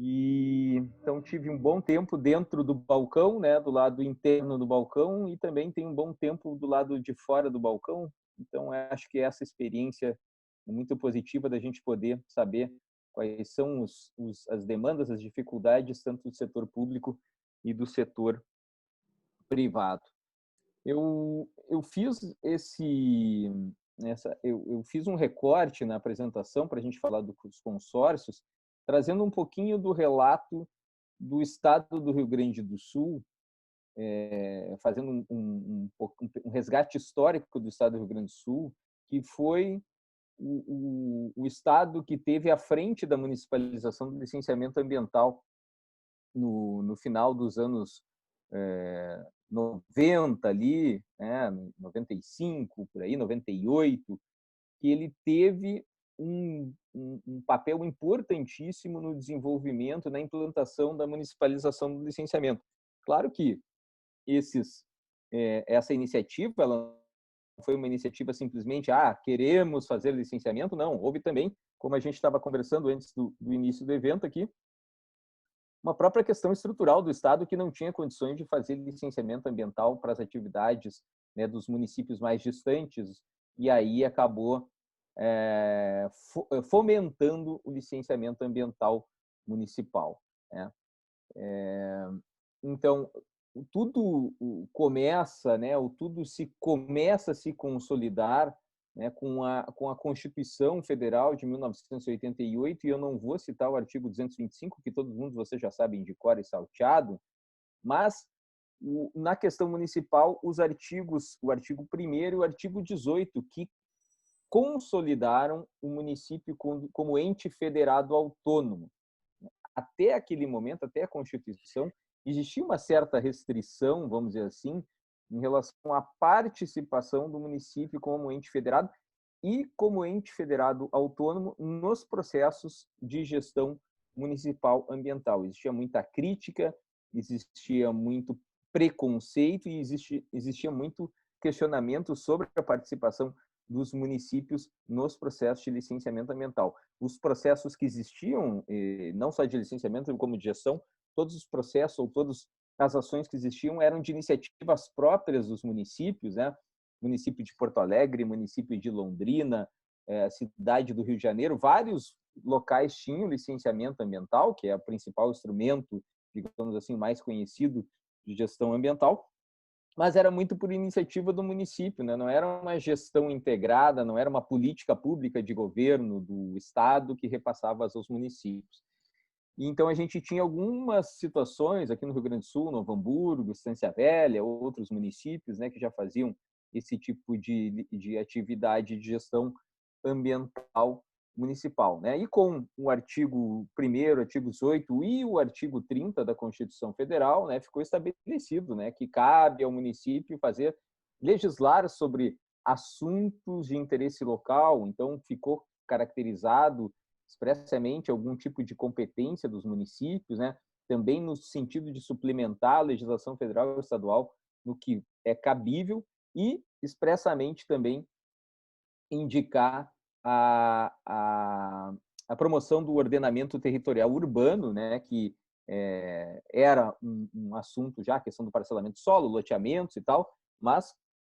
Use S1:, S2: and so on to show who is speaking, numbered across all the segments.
S1: E então tive um bom tempo dentro do balcão, né, do lado interno do balcão, e também tenho um bom tempo do lado de fora do balcão. Então acho que essa experiência é muito positiva da gente poder saber quais são as demandas, as dificuldades, tanto do setor público e do setor privado. Eu fiz eu fiz um recorte na apresentação para a gente falar dos consórcios, trazendo um pouquinho do relato do estado do Rio Grande do Sul, fazendo um resgate histórico do estado do Rio Grande do Sul, que foi o estado que teve à frente da municipalização do licenciamento ambiental no final dos anos 90 ali, né, 95, por aí, 98, que ele teve um papel importantíssimo no desenvolvimento, na implantação da municipalização do licenciamento. Claro que essa iniciativa ela não foi uma iniciativa simplesmente, queremos fazer licenciamento, não. Houve também, como a gente estava conversando antes do início do evento aqui, uma própria questão estrutural do Estado que não tinha condições de fazer licenciamento ambiental para as atividades, né, dos municípios mais distantes, e aí acabou fomentando o licenciamento ambiental municipal, né? Então, tudo começa, né, tudo se começa a se consolidar, né, com a Constituição Federal de 1988, e eu não vou citar o artigo 225, que todo mundo, vocês já sabem de cor e salteado, mas na questão municipal, o artigo 1º e o artigo 18, que consolidaram o município como ente federado autônomo. Até aquele momento, até a Constituição, existia uma certa restrição, vamos dizer assim, em relação à participação do município como ente federado e como ente federado autônomo nos processos de gestão municipal ambiental. Existia muita crítica, existia muito preconceito e existia muito questionamento sobre a participação dos municípios nos processos de licenciamento ambiental. Os processos que existiam, não só de licenciamento, como de gestão, todos os processos ou todas as ações que existiam eram de iniciativas próprias dos municípios, né? Município de Porto Alegre, município de Londrina, cidade do Rio de Janeiro, vários locais tinham licenciamento ambiental, que é o principal instrumento, digamos assim, mais conhecido de gestão ambiental, mas era muito por iniciativa do município, né? Não era uma gestão integrada, não era uma política pública de governo do Estado que repassava aos municípios. E então a gente tinha algumas situações aqui no Rio Grande do Sul, Novo Hamburgo, Estância Velha, outros municípios, né, que já faziam esse tipo de atividade de gestão ambiental municipal, né? E com o artigo 1º, artigo 18 e o artigo 30 da Constituição Federal, né, ficou estabelecido, né, que cabe ao município legislar sobre assuntos de interesse local. Então ficou caracterizado expressamente algum tipo de competência dos municípios, né? Também no sentido de suplementar a legislação federal e estadual no que é cabível, e expressamente também indicar a promoção do ordenamento territorial urbano, né, que era um assunto já, a questão do parcelamento de solo, loteamentos e tal, mas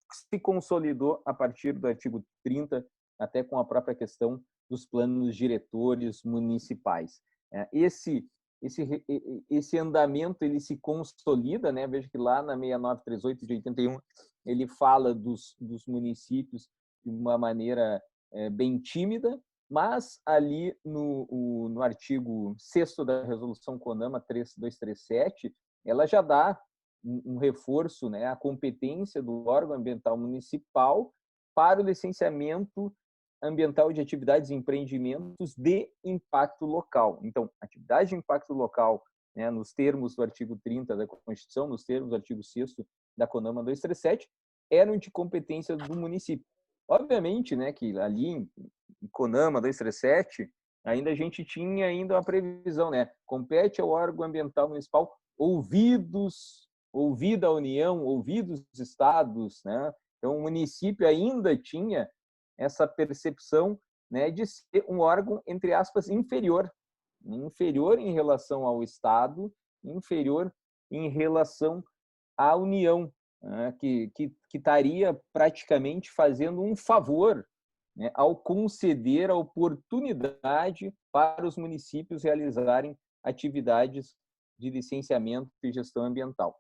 S1: se consolidou a partir do artigo 30, até com a própria questão dos planos diretores municipais. Esse andamento ele se consolida, né? Veja que lá na 6938 de 81 ele fala dos municípios de uma maneira bem tímida, mas ali no artigo 6º da resolução CONAMA 3237, ela já dá um reforço, né, à competência do órgão ambiental municipal para o licenciamento ambiental de atividades e empreendimentos de impacto local. Então, atividade de impacto local, né, nos termos do artigo 30 da Constituição, nos termos do artigo 6º da CONAMA 237, eram de competência do município. Obviamente, né, que ali em CONAMA 237, ainda a gente tinha ainda uma previsão, né? Compete ao órgão ambiental municipal ouvida a União, ouvidos os estados, né? Então o município ainda tinha essa percepção, né, de ser um órgão, entre aspas, inferior inferior em relação ao Estado, inferior em relação à União, né, que estaria praticamente fazendo um favor, né, ao conceder a oportunidade para os municípios realizarem atividades de licenciamento e gestão ambiental.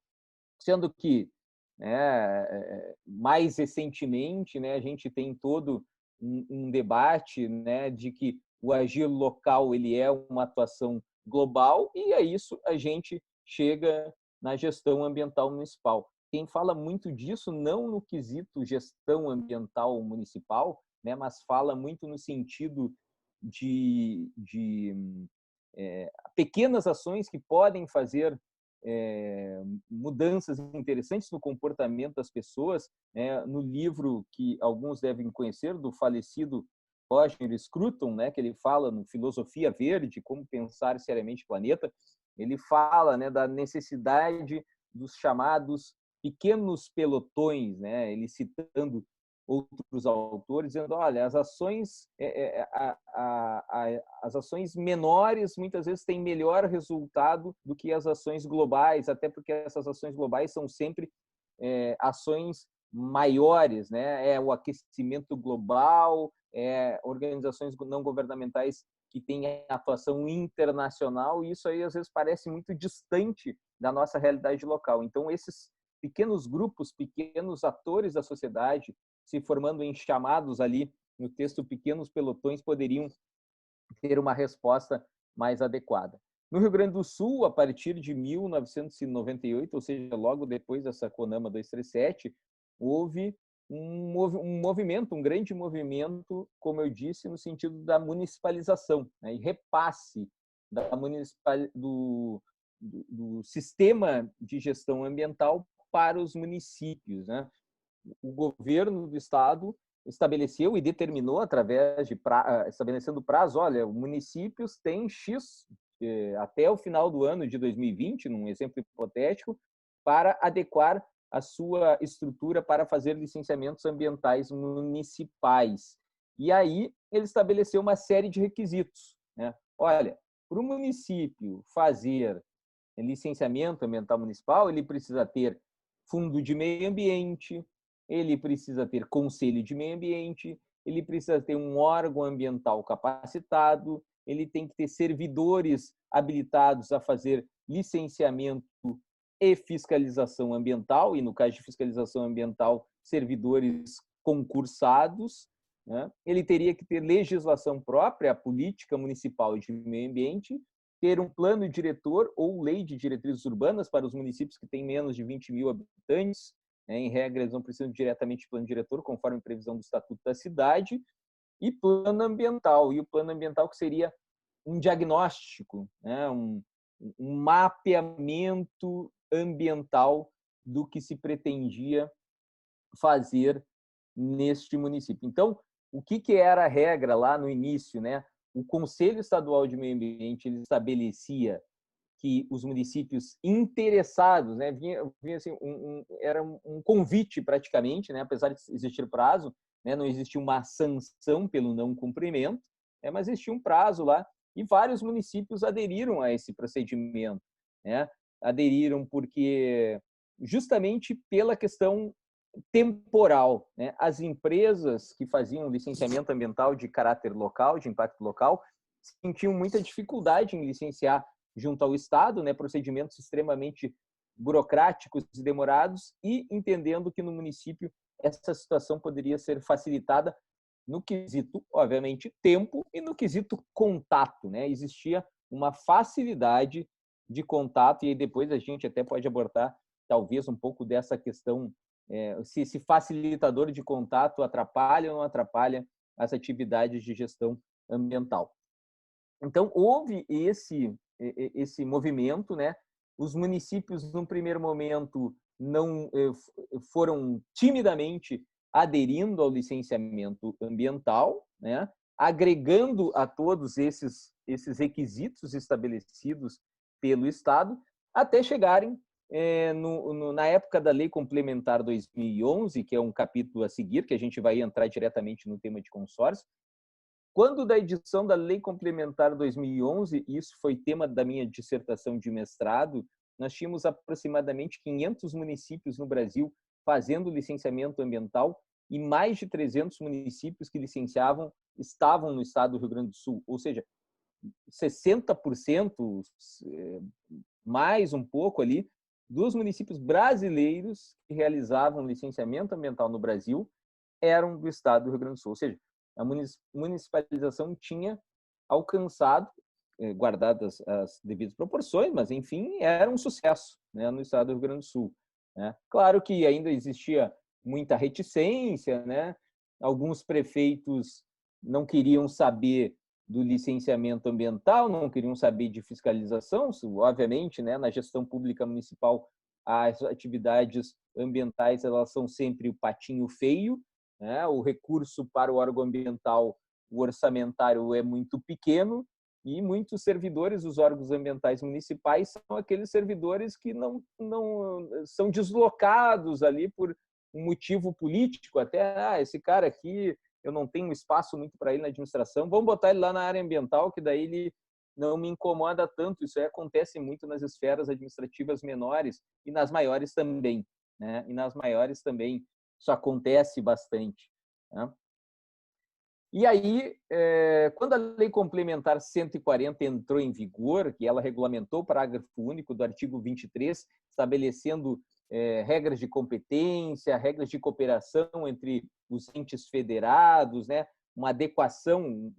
S1: Sendo que, né, mais recentemente, né, a gente tem todo um debate, né, de que o agir local ele é uma atuação global, e a isso a gente chega na gestão ambiental municipal. Quem fala muito disso, não no quesito gestão ambiental municipal, né, mas fala muito no sentido de pequenas ações que podem fazer mudanças interessantes no comportamento das pessoas. No livro que alguns devem conhecer, do falecido Roger Scruton, né, que ele fala no Filosofia Verde, como pensar seriamente o planeta, ele fala, né, da necessidade dos chamados pequenos pelotões, né, ele citando outros autores, dizendo, olha, as ações as ações menores muitas vezes têm melhor resultado do que as ações globais, até porque essas ações globais são sempre ações maiores, né? É o aquecimento global, organizações não governamentais que têm atuação internacional, e isso aí às vezes parece muito distante da nossa realidade local. Então, esses pequenos grupos, pequenos atores da sociedade, se formando em chamados ali no texto, pequenos pelotões, poderiam ter uma resposta mais adequada. No Rio Grande do Sul, a partir de 1998, ou seja, logo depois dessa CONAMA 237, houve um movimento, um grande movimento, como eu disse, no sentido da municipalização, né, e repasse do sistema de gestão ambiental para os municípios, né? O governo do estado estabeleceu e determinou através de estabelecendo prazo, olha, municípios têm X até o final do ano de 2020, num exemplo hipotético, para adequar a sua estrutura para fazer licenciamentos ambientais municipais. E aí ele estabeleceu uma série de requisitos, né? Olha, para o município fazer licenciamento ambiental municipal, ele precisa ter fundo de meio ambiente, ele precisa ter conselho de meio ambiente, ele precisa ter um órgão ambiental capacitado, ele tem que ter servidores habilitados a fazer licenciamento e fiscalização ambiental, e no caso de fiscalização ambiental, servidores concursados, né? Ele teria que ter legislação própria, a política municipal de meio ambiente, ter um plano diretor ou lei de diretrizes urbanas para os municípios que têm menos de 20 mil habitantes. Em regra, eles não precisam diretamente de plano diretor, conforme previsão do Estatuto da Cidade, e plano ambiental. E o plano ambiental que seria um diagnóstico, né? um mapeamento ambiental do que se pretendia fazer neste município. Então, o que era a regra lá no início, né? O Conselho Estadual de Meio Ambiente ele estabelecia que os municípios interessados, né, vinha assim, era um convite praticamente, né, apesar de existir prazo, né, não existia uma sanção pelo não cumprimento, mas existia um prazo lá, e vários municípios aderiram a esse procedimento, né? Aderiram porque justamente pela questão temporal, né? As empresas que faziam licenciamento ambiental de caráter local, de impacto local, sentiam muita dificuldade em licenciar junto ao Estado, né? Procedimentos extremamente burocráticos e demorados, e entendendo que no município essa situação poderia ser facilitada no quesito, obviamente, tempo, e no quesito contato, né? Existia uma facilidade de contato, e aí depois a gente até pode abordar talvez um pouco dessa questão, se esse facilitador de contato atrapalha ou não atrapalha as atividades de gestão ambiental. Então, houve esse movimento, né? Os municípios, num primeiro momento, não foram timidamente aderindo ao licenciamento ambiental, né? Agregando a todos esses requisitos estabelecidos pelo Estado, até chegarem na época da Lei Complementar 2011, que é um capítulo a seguir, que a gente vai entrar diretamente no tema de consórcio, Quando da edição da Lei Complementar 2011, isso foi tema da minha dissertação de mestrado, nós tínhamos aproximadamente 500 municípios no Brasil fazendo licenciamento ambiental e mais de 300 municípios que licenciavam estavam no estado do Rio Grande do Sul, ou seja, 60%, mais um pouco ali, dos municípios brasileiros que realizavam licenciamento ambiental no Brasil eram do estado do Rio Grande do Sul. Ou seja, a municipalização tinha alcançado, guardadas as devidas proporções, mas, enfim, era um sucesso, né, no estado do Rio Grande do Sul. Né? Claro que ainda existia muita reticência, né? Alguns prefeitos não queriam saber do licenciamento ambiental, não queriam saber de fiscalização, obviamente, né, na gestão pública municipal, as atividades ambientais elas são sempre o patinho feio, né? O recurso para o órgão ambiental, o orçamentário é muito pequeno e muitos servidores dos órgãos ambientais municipais são aqueles servidores que não são deslocados ali por um motivo político, até esse cara aqui eu não tenho espaço muito para ele na administração, vamos botar ele lá na área ambiental, que daí ele não me incomoda tanto. Isso aí acontece muito nas esferas administrativas menores e nas maiores também, né? E nas maiores também isso acontece bastante, né? E aí, quando a Lei Complementar 140 entrou em vigor, que ela regulamentou o parágrafo único do artigo 23, estabelecendo regras de competência, regras de cooperação entre os entes federados, né? Uma adequação,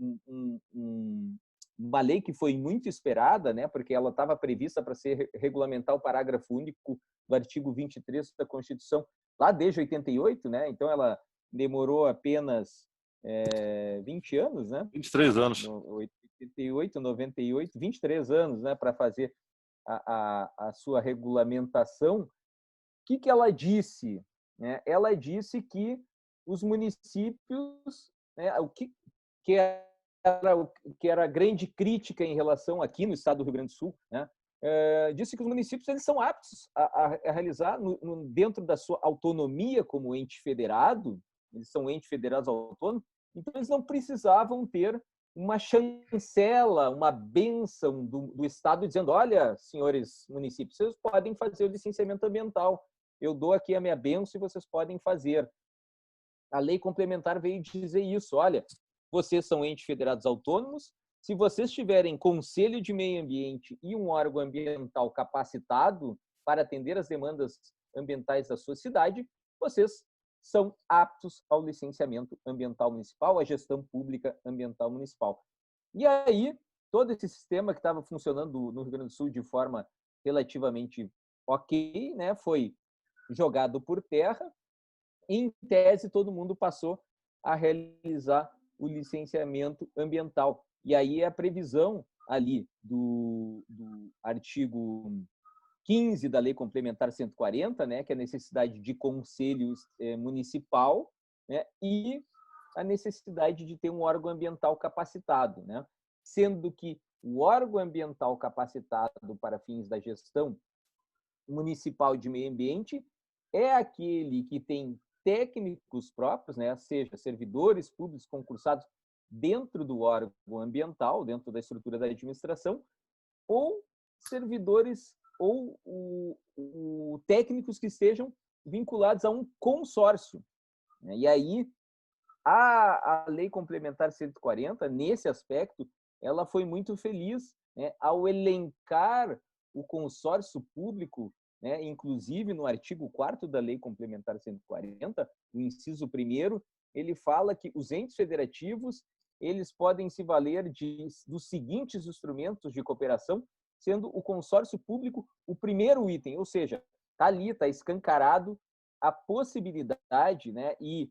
S1: uma lei que foi muito esperada, né? Porque ela estava prevista para ser regulamentar o parágrafo único do artigo 23 da Constituição lá desde 88, né? Então ela demorou apenas 20 anos, né?
S2: 23 anos.
S1: 88, 98, 23 anos, né, para fazer a sua regulamentação. O que ela disse? Né? Ela disse que os municípios, né, que era a grande crítica em relação aqui no estado do Rio Grande do Sul, né, disse que os municípios eles são aptos a realizar dentro da sua autonomia como ente federado, eles são entes federados autônomos, então eles não precisavam ter uma chancela, uma bênção do Estado dizendo, olha, senhores municípios, vocês podem fazer o licenciamento ambiental, eu dou aqui a minha bênção e vocês podem fazer. A lei complementar veio dizer isso, olha, vocês são entes federados autônomos, se vocês tiverem conselho de meio ambiente e um órgão ambiental capacitado para atender as demandas ambientais da sua cidade, vocês são aptos ao licenciamento ambiental municipal, à gestão pública ambiental municipal. E aí, todo esse sistema que estava funcionando no Rio Grande do Sul de forma relativamente ok, né, foi jogado por terra. Em tese, todo mundo passou a realizar o licenciamento ambiental. E aí a previsão ali do artigo 15 da Lei Complementar 140, né, que é a necessidade de conselho municipal, né, e a necessidade de ter um órgão ambiental capacitado, né, sendo que o órgão ambiental capacitado para fins da gestão municipal de meio ambiente é aquele que tem técnicos próprios, né, seja servidores públicos concursados dentro do órgão ambiental, dentro da estrutura da administração, ou servidores ou técnicos que estejam vinculados a um consórcio. E aí, a Lei Complementar 140, nesse aspecto, ela foi muito feliz, né, ao elencar o consórcio público, né, inclusive no artigo 4º da Lei Complementar 140, o inciso 1º, ele fala que os entes federativos eles podem se valer dos seguintes instrumentos de cooperação, sendo o consórcio público o primeiro item, ou seja, está ali, está escancarado a possibilidade, né, e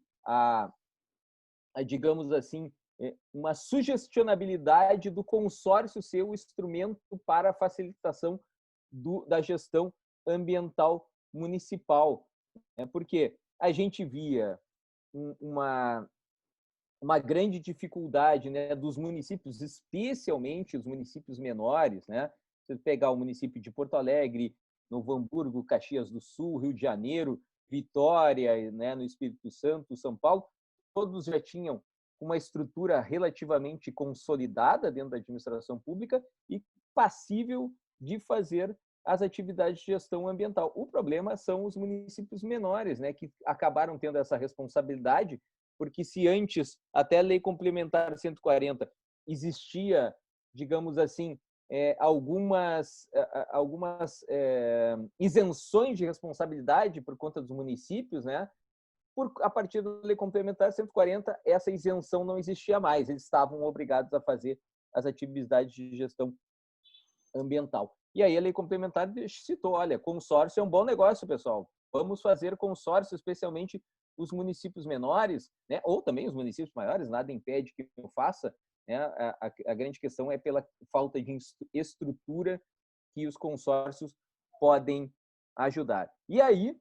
S1: digamos assim, uma sugestionabilidade do consórcio ser o instrumento para a facilitação da gestão ambiental municipal. Porque a gente via uma grande dificuldade, né, dos municípios, especialmente os municípios menores, né? Você pegar o município de Porto Alegre, Novo Hamburgo, Caxias do Sul, Rio de Janeiro, Vitória, né, no Espírito Santo, São Paulo, todos já tinham uma estrutura relativamente consolidada dentro da administração pública e passível de fazer as atividades de gestão ambiental. O problema são os municípios menores, né, que acabaram tendo essa responsabilidade, porque se antes, até a Lei Complementar 140, existia, digamos assim, algumas isenções de responsabilidade por conta dos municípios, né? A partir da Lei Complementar 140, essa isenção não existia mais. Eles estavam obrigados a fazer as atividades de gestão ambiental. E aí a Lei Complementar citou, olha, consórcio é um bom negócio, pessoal. Vamos fazer consórcio, especialmente os municípios menores, né? Ou também os municípios maiores, nada impede que eu faça. Né? A grande questão é pela falta de estrutura que os consórcios podem ajudar. E aí,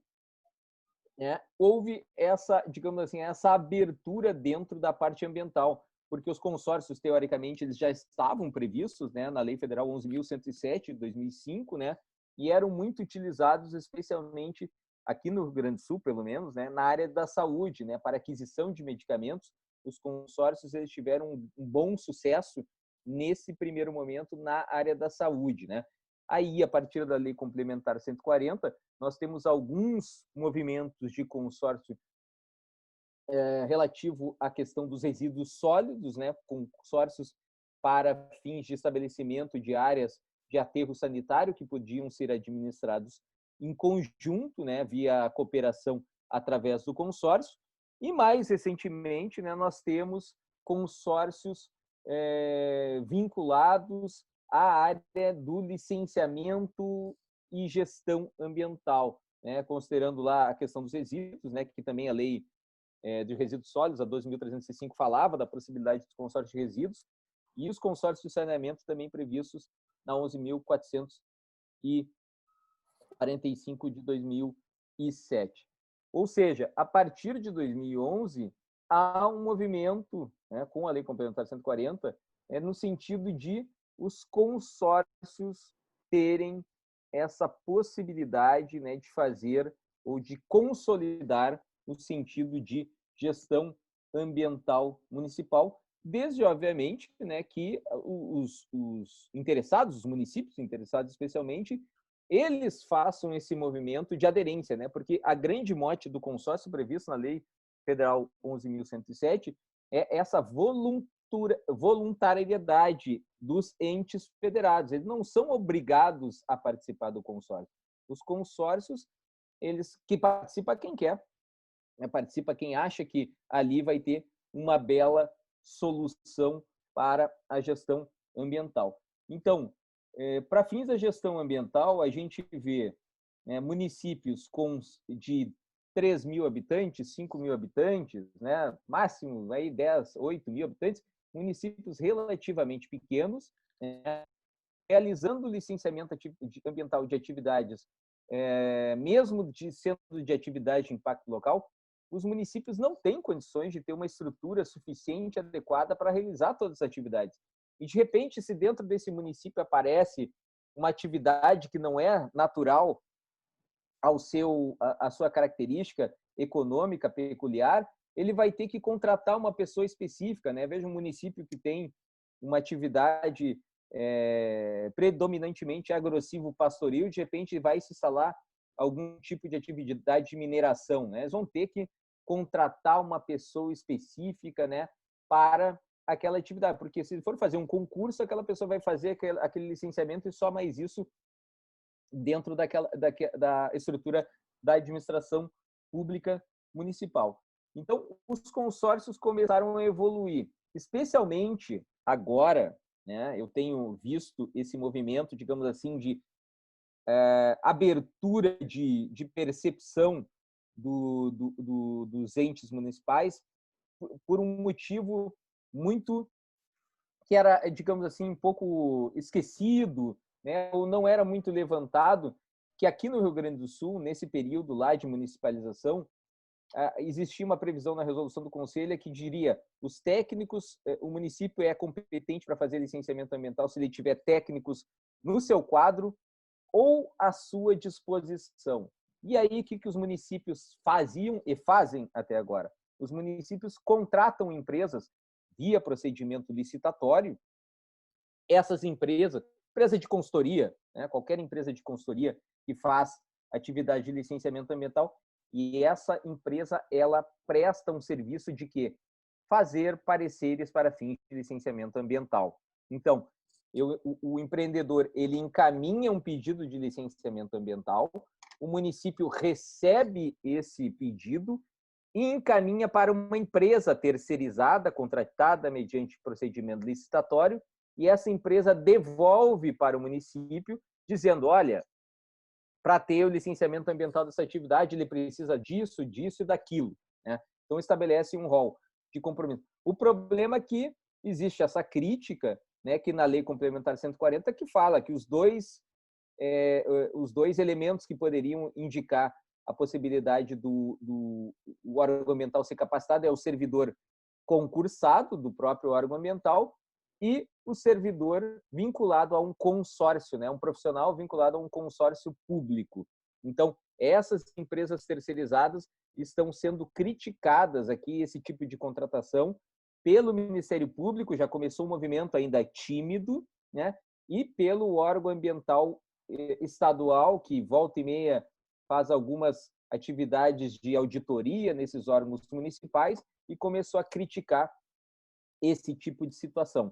S1: né, houve essa, digamos assim, essa abertura dentro da parte ambiental, porque os consórcios, teoricamente, eles já estavam previstos, né, na Lei Federal 11.107 de 2005, né, e eram muito utilizados, especialmente aqui no Rio Grande do Sul, pelo menos, né, na área da saúde, né, para aquisição de medicamentos. Os consórcios eles tiveram um bom sucesso nesse primeiro momento na área da saúde, né? Aí, a partir da Lei Complementar 140, nós temos alguns movimentos de consórcio relativo à questão dos resíduos sólidos, né? Consórcios para fins de estabelecimento de áreas de aterro sanitário que podiam ser administrados em conjunto, né? Via cooperação através do consórcio. E, mais recentemente, né, nós temos consórcios vinculados à área do licenciamento e gestão ambiental, né? Considerando lá a questão dos resíduos, né? Que também a lei de resíduos sólidos, a 12.305, falava da possibilidade de consórcio de resíduos, e os consórcios de saneamento também previstos na 11.445 de 2007. Ou seja, a partir de 2011, há um movimento, né, com a Lei Complementar 140, no sentido de os consórcios terem essa possibilidade, né, de fazer ou de consolidar no sentido de gestão ambiental municipal, desde, obviamente, né, que os interessados, os municípios interessados especialmente, eles façam esse movimento de aderência, né? Porque a grande mote do consórcio previsto na Lei Federal 11.107 é essa voluntariedade dos entes federados. Eles não são obrigados a participar do consórcio. Os consórcios, eles que participa quem quer, né? Participa quem acha que ali vai ter uma bela solução para a gestão ambiental. Então, para fins da gestão ambiental, a gente vê, né, municípios de 3.000 habitantes, 5.000 habitantes, né, máximo aí 10, 8.000 habitantes, municípios relativamente pequenos, né, realizando licenciamento ambiental de atividades, mesmo sendo de atividade de impacto local, os municípios não têm condições de ter uma estrutura suficiente, adequada para realizar todas as atividades. E, de repente, se dentro desse município aparece uma atividade que não é natural à sua característica econômica peculiar, ele vai ter que contratar uma pessoa específica, né? Veja um município que tem uma atividade predominantemente agressivo-pastoril, de repente vai se instalar algum tipo de atividade de mineração, né? Eles vão ter que contratar uma pessoa específica, né, para aquela atividade, porque se for fazer um concurso, aquela pessoa vai fazer aquele licenciamento e só mais isso dentro da estrutura da administração pública municipal. Então, os consórcios começaram a evoluir, especialmente agora, né? Eu tenho visto esse movimento, digamos assim, de abertura de percepção dos entes municipais por um motivo muito que era, digamos assim, um pouco esquecido, né, ou não era muito levantado, que aqui no Rio Grande do Sul, nesse período lá de municipalização, existia uma previsão na resolução do Conselho que diria os técnicos, o município é competente para fazer licenciamento ambiental se ele tiver técnicos no seu quadro ou à sua disposição. E aí, o que os municípios faziam e fazem até agora? Os municípios contratam empresas via procedimento licitatório, essas empresas, empresa de consultoria, né, qualquer empresa de consultoria que faz atividade de licenciamento ambiental, e essa empresa ela presta um serviço de quê? Fazer pareceres para fins de licenciamento ambiental. Então, o empreendedor ele encaminha um pedido de licenciamento ambiental, o município recebe esse pedido e encaminha para uma empresa terceirizada, contratada mediante procedimento licitatório, e essa empresa devolve para o município, dizendo, olha, para ter o licenciamento ambiental dessa atividade, ele precisa disso, disso e daquilo, né? Então, estabelece um rol de compromisso. O problema é que existe essa crítica, né, que na Lei Complementar 140, que fala que os dois elementos que poderiam indicar a possibilidade do órgão ambiental ser capacitado é o servidor concursado do próprio órgão ambiental e o servidor vinculado a um consórcio, né, um profissional vinculado a um consórcio público. Então, essas empresas terceirizadas estão sendo criticadas aqui, esse tipo de contratação, pelo Ministério Público, já começou um movimento ainda tímido, né, e pelo órgão ambiental estadual, que volta e meia faz algumas atividades de auditoria nesses órgãos municipais e começou a criticar esse tipo de situação.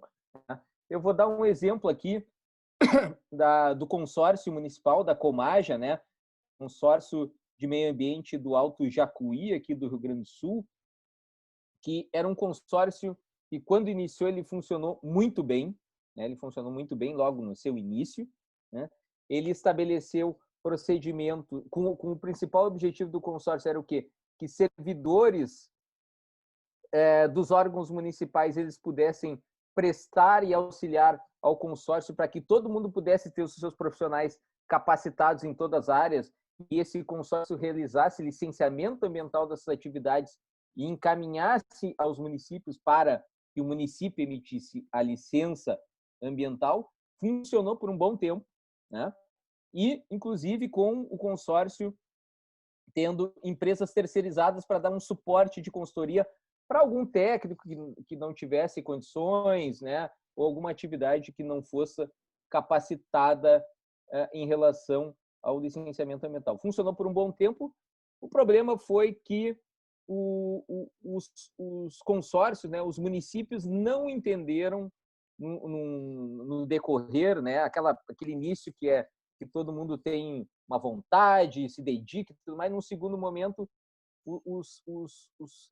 S1: Eu vou dar um exemplo aqui do consórcio municipal da Comaja, né? Consórcio de Meio Ambiente do Alto Jacuí, aqui do Rio Grande do Sul, que era um consórcio que, quando iniciou, ele funcionou muito bem, né? Ele funcionou muito bem logo no seu início, né? Ele estabeleceu procedimento com o principal objetivo do consórcio era o quê? Que servidores dos órgãos municipais eles pudessem prestar e auxiliar ao consórcio para que todo mundo pudesse ter os seus profissionais capacitados em todas as áreas e esse consórcio realizasse licenciamento ambiental dessas atividades e encaminhasse aos municípios para que o município emitisse a licença ambiental, funcionou por um bom tempo, né? E, inclusive, com o consórcio tendo empresas terceirizadas para dar um suporte de consultoria para algum técnico que não tivesse condições, né, ou alguma atividade que não fosse capacitada em relação ao licenciamento ambiental. Funcionou por um bom tempo. O problema foi que os consórcios, né, os municípios não entenderam no decorrer, né, aquele início que todo mundo tem uma vontade, se dedica, mas num segundo momento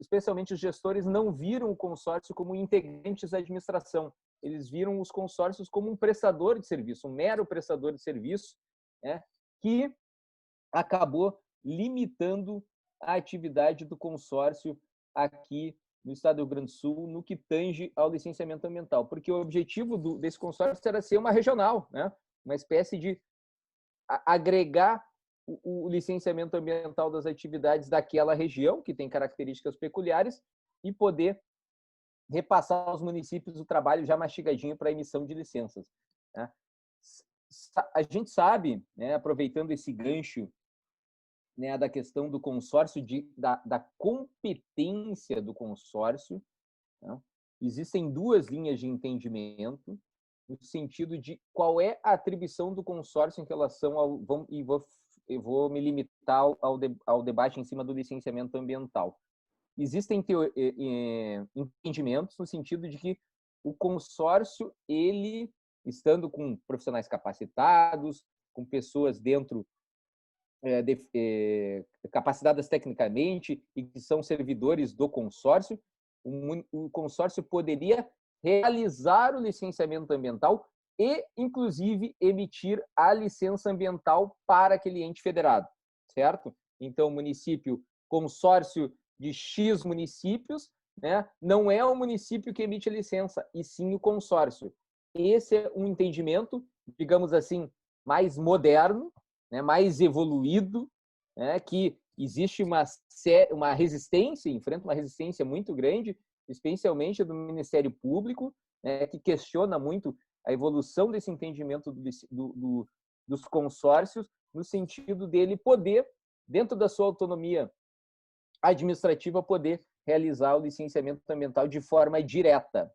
S1: especialmente os gestores não viram o consórcio como integrantes da administração. Eles viram os consórcios como um prestador de serviço, um mero prestador de serviço, né, que acabou limitando a atividade do consórcio aqui no estado do Rio Grande do Sul no que tange ao licenciamento ambiental, porque o objetivo desse consórcio era ser uma regional, né, uma espécie de agregar o licenciamento ambiental das atividades daquela região, que tem características peculiares, e poder repassar aos municípios o trabalho já mastigadinho para a emissão de licenças, né? A gente sabe, né, aproveitando esse gancho, né, da questão do consórcio, da competência do consórcio, né? Existem duas linhas de entendimento no sentido de qual é a atribuição do consórcio em relação ao... Eu vou me limitar ao debate em cima do licenciamento ambiental. Existem entendimentos no sentido de que o consórcio, ele, estando com profissionais capacitados, com pessoas dentro capacitadas tecnicamente e que são servidores do consórcio, o consórcio poderia realizar o licenciamento ambiental e, inclusive, emitir a licença ambiental para aquele ente federado, certo? Então, o município, consórcio de X municípios, né, não é o município que emite a licença, e sim o consórcio. Esse é um entendimento, digamos assim, mais moderno, né, mais evoluído, né, que existe uma resistência, enfrenta uma resistência muito grande, especialmente do Ministério Público, né, que questiona muito a evolução desse entendimento dos consórcios, no sentido dele poder, dentro da sua autonomia administrativa, poder realizar o licenciamento ambiental de forma direta,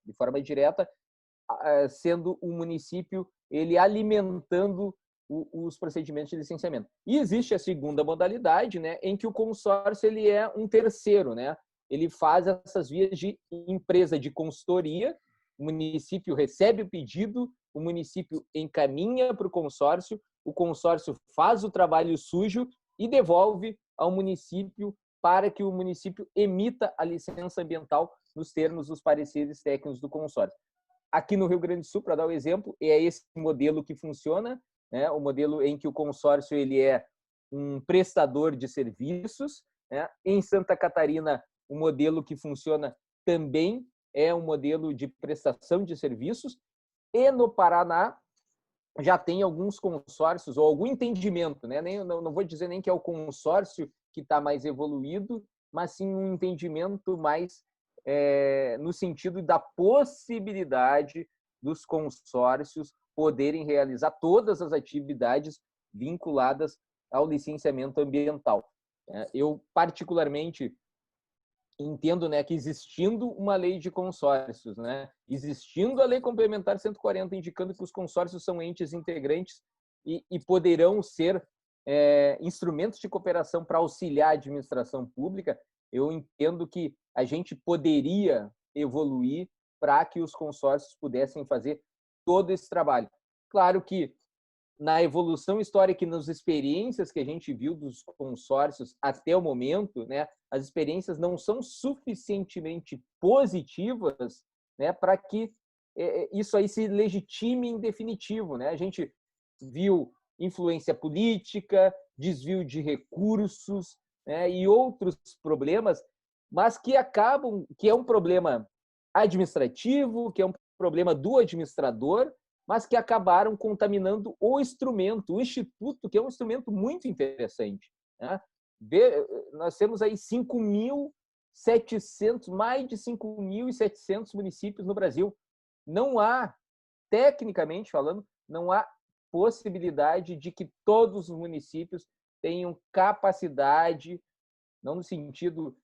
S1: sendo o município ele alimentando os procedimentos de licenciamento. E existe a segunda modalidade, né, em que o consórcio ele é um terceiro, né? Ele faz essas vias de empresa de consultoria, o município recebe o pedido, o município encaminha para o consórcio faz o trabalho sujo e devolve ao município para que o município emita a licença ambiental nos termos dos pareceres técnicos do consórcio. Aqui no Rio Grande do Sul, para dar o exemplo, é esse modelo que funciona, né? O modelo em que o consórcio ele é um prestador de serviços, né? Em Santa Catarina, o modelo que funciona também é um modelo de prestação de serviços, e no Paraná já tem alguns consórcios ou algum entendimento, né? Não vou dizer nem que é o consórcio que está mais evoluído, mas sim um entendimento mais no sentido da possibilidade dos consórcios poderem realizar todas as atividades vinculadas ao licenciamento ambiental. Eu, particularmente, entendo, né, que existindo uma lei de consórcios, né, existindo a Lei Complementar 140, indicando que os consórcios são entes integrantes e poderão ser instrumentos de cooperação para auxiliar a administração pública, eu entendo que a gente poderia evoluir para que os consórcios pudessem fazer todo esse trabalho. Claro que na evolução histórica e nas experiências que a gente viu dos consórcios até o momento, né, as experiências não são suficientemente positivas, né, para que isso aí se legitime em definitivo, né? A gente viu influência política, desvio de recursos, né, e outros problemas, mas que é um problema administrativo, que é um problema do administrador, mas que acabaram contaminando o instrumento, o instituto, que é um instrumento muito interessante, né? Nós temos aí mais de 5.700 municípios no Brasil. Não há, tecnicamente falando, não há possibilidade de que todos os municípios tenham capacidade, não no sentido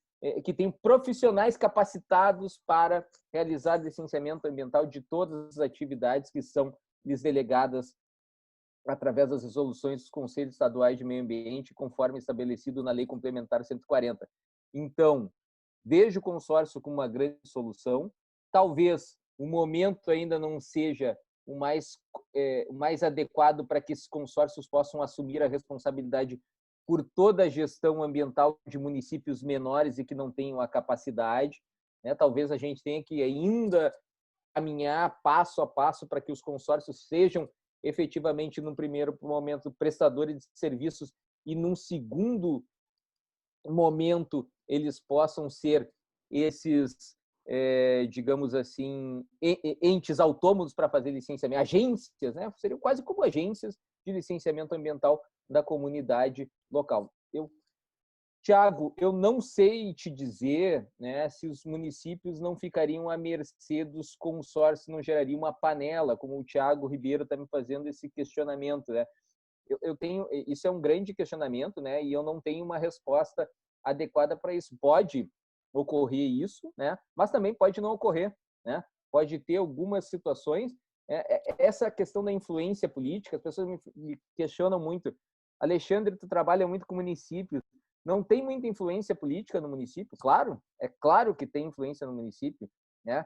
S1: que tenham profissionais capacitados para realizar licenciamento ambiental de todas as atividades que são lhes delegadas através das resoluções dos Conselhos Estaduais de Meio Ambiente, conforme estabelecido na Lei Complementar 140. Então, vejo o consórcio como uma grande solução. Talvez o momento ainda não seja o mais adequado para que esses consórcios possam assumir a responsabilidade por toda a gestão ambiental de municípios menores e que não tenham a capacidade, né? Talvez a gente tenha que ainda caminhar passo a passo para que os consórcios sejam efetivamente, num primeiro momento, prestadores de serviços e, num segundo momento, eles possam ser esses, digamos assim, entes autônomos para fazer licenciamento, agências, né? Seriam quase como agências de licenciamento ambiental da comunidade local. Tiago, eu não sei te dizer, né, se os municípios não ficariam à mercê dos consórcios, não geraria uma panela, como o Tiago Ribeiro está me fazendo esse questionamento, né? Isso é um grande questionamento, né? E eu não tenho uma resposta adequada para isso. Pode ocorrer isso, né? Mas também pode não ocorrer, né? Pode ter algumas situações. Essa questão da influência política, as pessoas me questionam muito. Alexandre, tu trabalha muito com municípios. Não tem muita influência política no município? Claro, é claro que tem influência no município, né?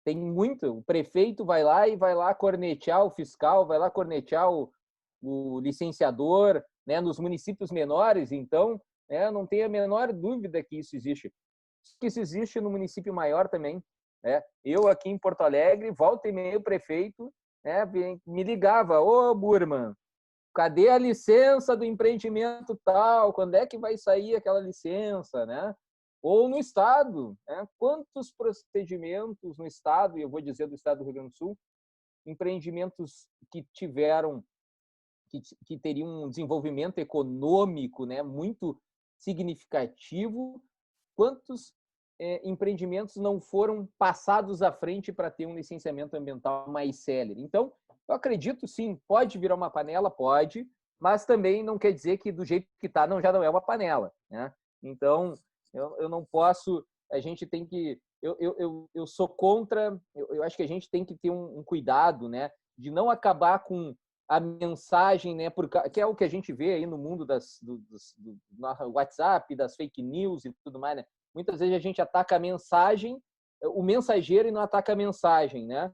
S1: Tem muito. O prefeito vai lá cornetear o fiscal, vai lá cornetear o licenciador, né? Nos municípios menores, então, não tem a menor dúvida que isso existe. Que isso existe no município maior também, né? Eu aqui em Porto Alegre, volta e meia o prefeito, né, me ligava: ô Burman, cadê a licença do empreendimento tal? Quando é que vai sair aquela licença, né? Ou no estado, né? Quantos procedimentos no estado, e eu vou dizer do estado do Rio Grande do Sul, empreendimentos que teriam um desenvolvimento econômico, né, muito significativo, quantos empreendimentos não foram passados à frente para ter um licenciamento ambiental mais célere? Então, eu acredito, sim, pode virar uma panela, pode, mas também não quer dizer que do jeito que está já não é uma panela, né? Então, eu não posso a gente tem que... Eu sou contra... Eu acho que a gente tem que ter um cuidado, né, de não acabar com a mensagem, né, que é o que a gente vê aí no mundo do WhatsApp, das fake news e tudo mais, né? Muitas vezes a gente ataca a mensagem, o mensageiro, e não ataca a mensagem, né?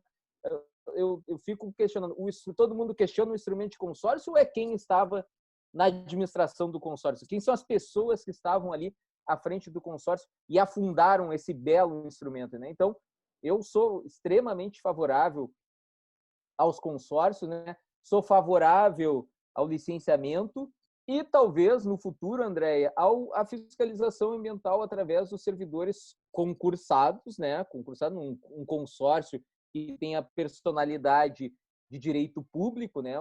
S1: Eu fico questionando, todo mundo questiona o instrumento de consórcio ou é quem estava na administração do consórcio? Quem são as pessoas que estavam ali à frente do consórcio e afundaram esse belo instrumento, né? Então, eu sou extremamente favorável aos consórcios, né? Sou favorável ao licenciamento e talvez no futuro, Andréia, à fiscalização ambiental através dos servidores concursados, né? Concursado um consórcio que tenha personalidade de direito público, né?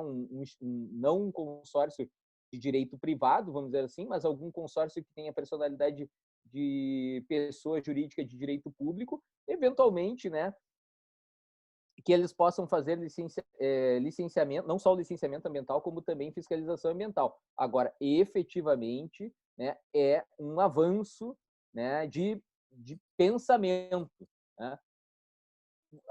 S1: Não um consórcio de direito privado, vamos dizer assim, mas algum consórcio que tenha personalidade de pessoa jurídica de direito público, eventualmente, né? Que eles possam fazer licenciamento, não só o licenciamento ambiental, como também fiscalização ambiental. Agora, efetivamente, né, é um avanço, né, de pensamento, né?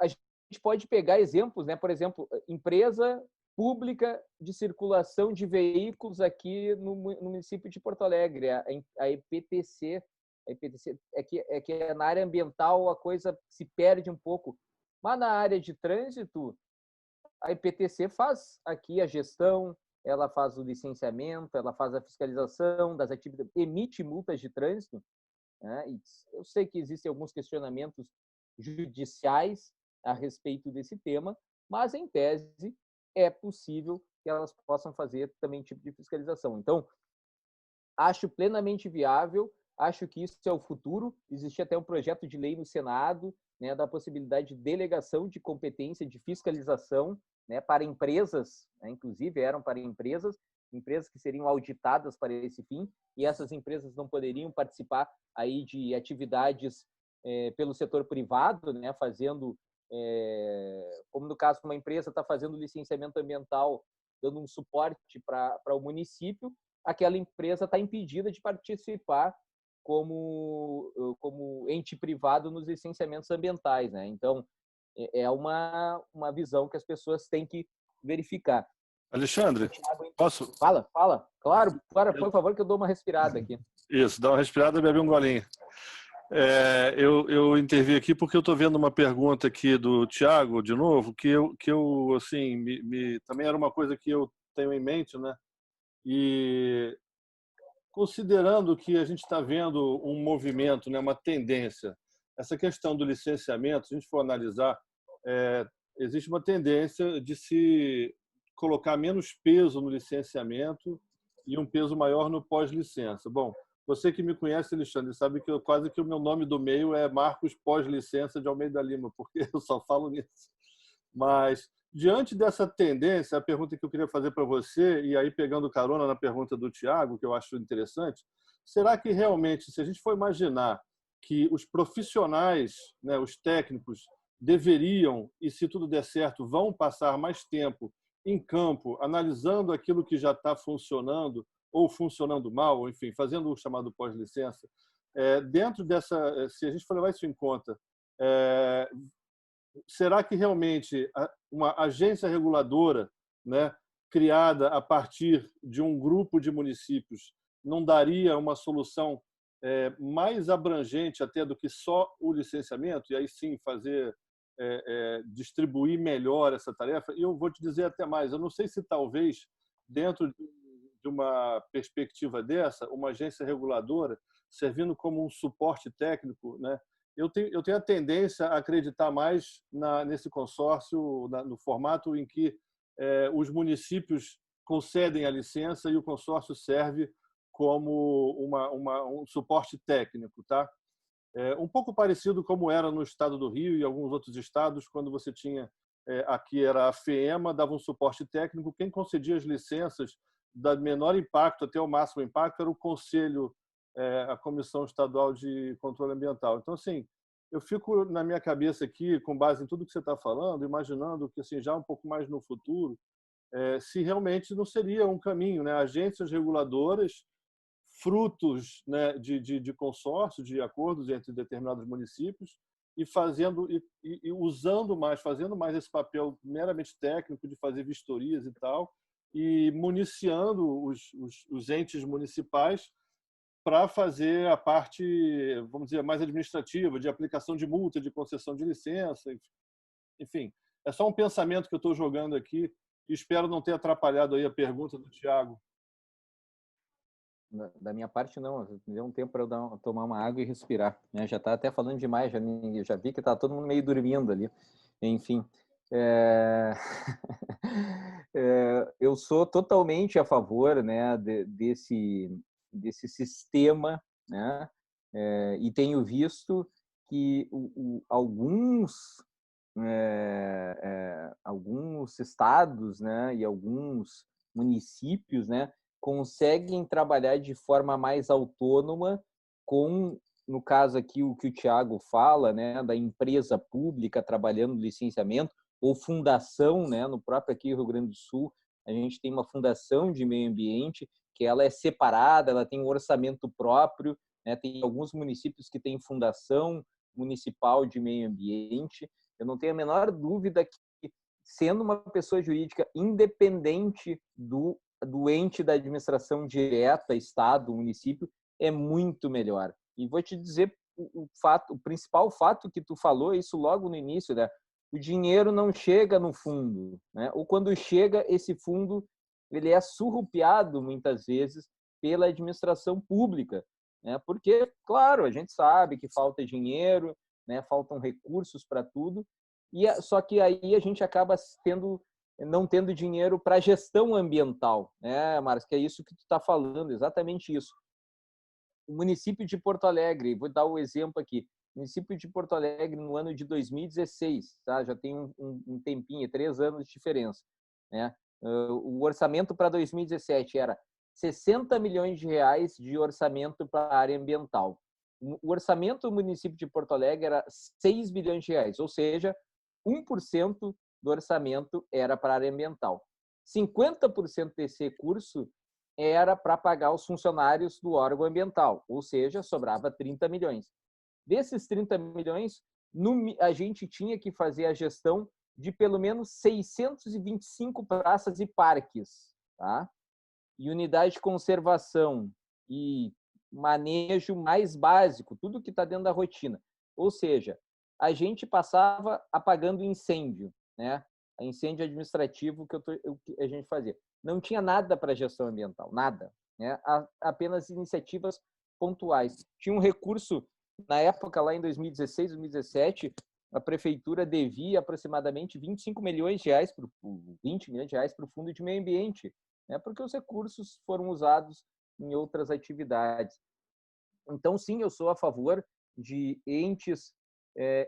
S1: A gente pode pegar exemplos, né? Por exemplo, empresa pública de circulação de veículos aqui no município de Porto Alegre, a EPTC. A EPTC é que na área ambiental a coisa se perde um pouco, mas na área de trânsito, a EPTC faz aqui a gestão, ela faz o licenciamento, ela faz a fiscalização das atividades, emite multas de trânsito, né? E eu sei que existem alguns questionamentos judiciais a respeito desse tema, mas, em tese, é possível que elas possam fazer também tipo de fiscalização. Então, acho plenamente viável, acho que isso é o futuro. Existe até um projeto de lei no Senado, né, da possibilidade de delegação de competência de fiscalização, né, para empresas, né, inclusive eram para empresas que seriam auditadas para esse fim, e essas empresas não poderiam participar aí de atividades pelo setor privado, né, fazendo, como no caso uma empresa está fazendo licenciamento ambiental, dando um suporte para o município, aquela empresa está impedida de participar como ente privado nos licenciamentos ambientais, né? Então, é uma visão que as pessoas têm que verificar.
S2: Alexandre, posso?
S1: Fala. Claro, por favor, que eu dou uma respirada aqui.
S2: Isso, dá uma respirada e bebe um golinho. Eu intervi aqui porque eu estou vendo uma pergunta aqui do Tiago, de novo, que eu assim, também era uma coisa que eu tenho em mente, né? E considerando que a gente está vendo um movimento, né, uma tendência, essa questão do licenciamento, se a gente for analisar, existe uma tendência de se colocar menos peso no licenciamento e um peso maior no pós-licença. Bom, você que me conhece, Alexandre, sabe que quase que o meu nome do meio é Marcos Pós-Licença de Almeida Lima, porque eu só falo nisso. Mas, diante dessa tendência, a pergunta que eu queria fazer para você, e aí pegando carona na pergunta do Tiago, que eu acho interessante, será que realmente, se a gente for imaginar que os profissionais, né, os técnicos, deveriam, e se tudo der certo, vão passar mais tempo em campo, analisando aquilo que já está funcionando ou funcionando mal, ou, enfim, fazendo o chamado pós-licença, dentro dessa, se a gente for levar isso em conta, será que realmente uma agência reguladora, né, criada a partir de um grupo de municípios não daria uma solução mais abrangente até do que só o licenciamento, e aí sim fazer distribuir melhor essa tarefa? E eu vou te dizer até mais, eu não sei se talvez dentro de uma perspectiva dessa, uma agência reguladora servindo como um suporte técnico, né? Eu tenho a tendência a acreditar mais nesse consórcio, no formato em que os municípios concedem a licença e o consórcio serve como um suporte técnico, tá? Um pouco parecido como era no estado do Rio e alguns outros estados, quando você tinha, aqui era a FEEMA, dava um suporte técnico, quem concedia as licenças da menor impacto até o máximo impacto era o Conselho, a Comissão Estadual de Controle Ambiental. Então, assim, eu fico na minha cabeça aqui, com base em tudo que você está falando, imaginando que assim, já um pouco mais no futuro, se realmente não seria um caminho, né? Agências reguladoras frutos, né, de consórcio, de acordos entre determinados municípios, e fazendo e usando mais, fazendo mais esse papel meramente técnico de fazer vistorias e tal, e municiando os entes municipais para fazer a parte, vamos dizer, mais administrativa, de aplicação de multa, de concessão de licença, enfim. É só um pensamento que eu estou jogando aqui e espero não ter atrapalhado aí a pergunta do Tiago.
S1: Da minha parte, não. Me deu um tempo para eu tomar uma água e respirar, né? Já está até falando demais, já vi que está todo mundo meio dormindo ali. Enfim, eu sou totalmente a favor, né, desse sistema, né? E tenho visto que alguns estados, né, e alguns municípios, né, conseguem trabalhar de forma mais autônoma com, no caso aqui, o que o Tiago fala, né, da empresa pública trabalhando no licenciamento, ou fundação, né, no próprio aqui Rio Grande do Sul, a gente tem uma fundação de meio ambiente que ela é separada, ela tem um orçamento próprio, né, tem alguns municípios que têm fundação municipal de meio ambiente. Eu não tenho a menor dúvida que, sendo uma pessoa jurídica independente do ente da administração direta, Estado, município, é muito melhor. E vou te dizer o principal fato que tu falou, isso logo no início, né? O dinheiro não chega no fundo, né? Ou quando chega, esse fundo ele é surrupiado muitas vezes pela administração pública, né? Porque, claro, a gente sabe que falta dinheiro, né? Faltam recursos para tudo, só que aí a gente acaba não tendo dinheiro para gestão ambiental, né, Marcos? Que é isso que tu está falando, exatamente isso. O município de Porto Alegre, vou dar o exemplo aqui, o município de Porto Alegre no ano de 2016, tá? Já tem um tempinho, 3 anos de diferença, né? O orçamento para 2017 era 60 milhões de reais de orçamento para a área ambiental. O orçamento do município de Porto Alegre era 6 bilhões de reais, ou seja, 1% do orçamento era para a área ambiental. 50% desse recurso era para pagar os funcionários do órgão ambiental, ou seja, sobrava 30 milhões. Desses 30 milhões, a gente tinha que fazer a gestão de pelo menos 625 praças e parques, tá? E unidade de conservação e manejo mais básico, tudo que está dentro da rotina. Ou seja, a gente passava apagando incêndio, né? Incêndio administrativo que a gente fazia. Não tinha nada para gestão ambiental, nada, né? Apenas iniciativas pontuais. Tinha um recurso, na época, lá em 2016, 2017, a prefeitura devia aproximadamente 25 milhões de reais, 20 milhões de reais para o Fundo de Meio Ambiente, né? Porque os recursos foram usados em outras atividades. Então, sim, eu sou a favor de entes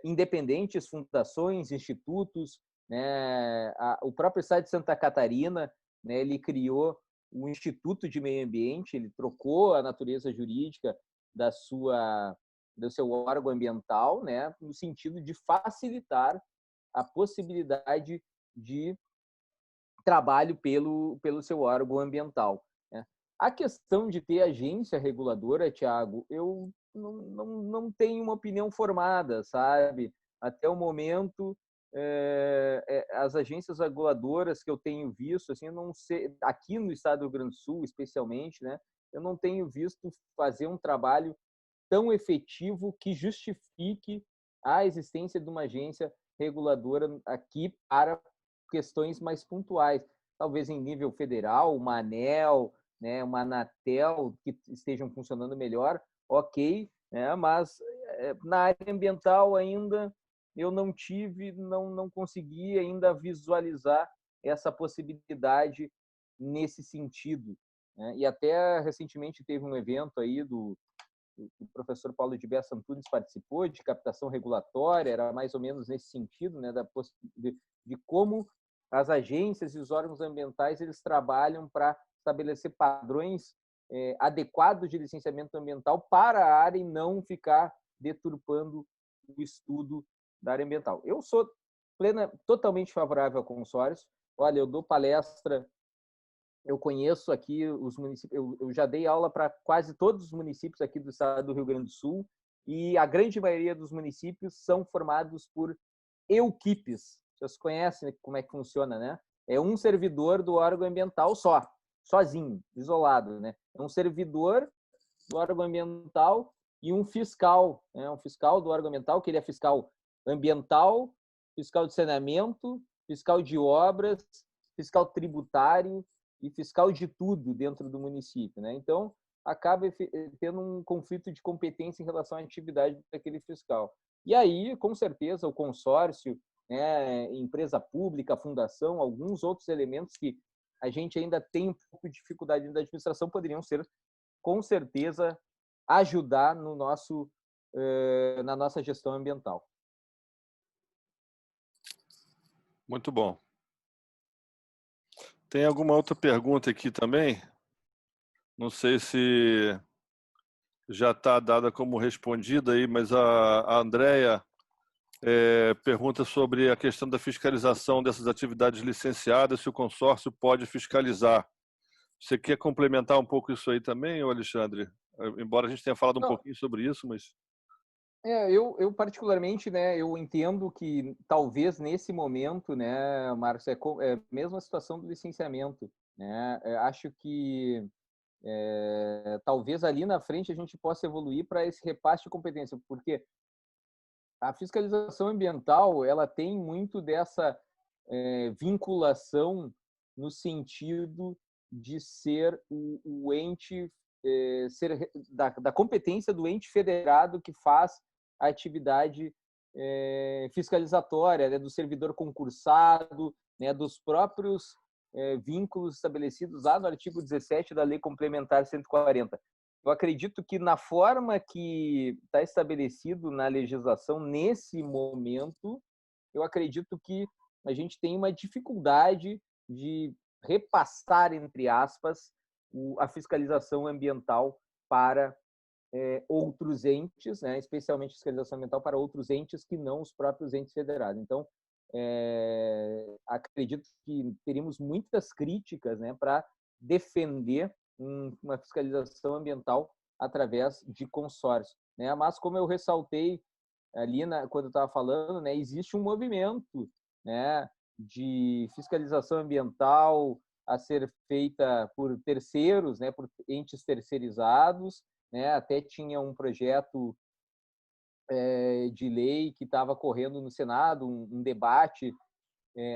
S1: independentes, fundações, institutos, né? O próprio estado de Santa Catarina, né, ele criou o Instituto de Meio Ambiente, ele trocou a natureza jurídica do seu órgão ambiental, né, no sentido de facilitar a possibilidade de trabalho pelo seu órgão ambiental, né? A questão de ter agência reguladora, Tiago, eu não tenho uma opinião formada, sabe? Até o momento, as agências reguladoras que eu tenho visto, assim, eu não sei, aqui no estado do Rio Grande do Sul, especialmente, né, eu não tenho visto fazer um trabalho tão efetivo que justifique a existência de uma agência reguladora aqui para questões mais pontuais, talvez em nível federal, uma ANEEL, né, uma Anatel, que estejam funcionando melhor, ok, né, mas na área ambiental ainda eu não consegui ainda visualizar essa possibilidade nesse sentido, né? E até recentemente teve um evento aí o professor Paulo de Bessa Antunes participou, de captação regulatória, era mais ou menos nesse sentido, né, de como as agências e os órgãos ambientais eles trabalham para estabelecer padrões adequados de licenciamento ambiental para a área e não ficar deturpando o estudo da área ambiental. Eu sou totalmente favorável a consórcios. Olha, eu dou palestra eu conheço aqui os municípios, eu já dei aula para quase todos os municípios aqui do estado do Rio Grande do Sul, e a grande maioria dos municípios são formados por equipes. Vocês conhecem como é que funciona, né? É um servidor do órgão ambiental sozinho, isolado, né? É um servidor do órgão ambiental e um fiscal, né? Um fiscal do órgão ambiental, que ele é fiscal ambiental, fiscal de saneamento, fiscal de obras, fiscal tributário e fiscal de tudo dentro do município, né? Então, acaba tendo um conflito de competência em relação à atividade daquele fiscal. E aí, com certeza, o consórcio, né, empresa pública, fundação, alguns outros elementos que a gente ainda tem um pouco de dificuldade da administração poderiam ser, com certeza, ajudar no nosso, na nossa gestão ambiental.
S2: Muito bom. Tem alguma outra pergunta aqui também? Não sei se já está dada como respondida aí, mas a Andrea pergunta sobre a questão da fiscalização dessas atividades licenciadas, se o consórcio pode fiscalizar. Você quer complementar um pouco isso aí também, Alexandre? Embora a gente tenha falado um pouquinho sobre isso, mas...
S1: Eu particularmente, né, eu entendo que talvez nesse momento, né, Marcos, é a mesma situação do licenciamento, né? Acho que talvez ali na frente a gente possa evoluir para esse repasse de competência, porque a fiscalização ambiental ela tem muito dessa vinculação no sentido de ser o ente ser da competência do ente federado que faz a atividade fiscalizatória, né, do servidor concursado, né, dos próprios vínculos estabelecidos lá no artigo 17 da Lei Complementar 140. Eu acredito que na forma que está estabelecido na legislação nesse momento, eu acredito que a gente tem uma dificuldade de repassar, entre aspas, a fiscalização ambiental para outros entes, né? Especialmente fiscalização ambiental para outros entes que não os próprios entes federados. Então, acredito que teríamos muitas críticas, né, para defender uma fiscalização ambiental através de consórcio, né? Mas como eu ressaltei ali quando eu estava falando, né, existe um movimento, né, de fiscalização ambiental a ser feita por terceiros, né, por entes terceirizados, né? Até tinha um projeto de lei que estava correndo no Senado, um debate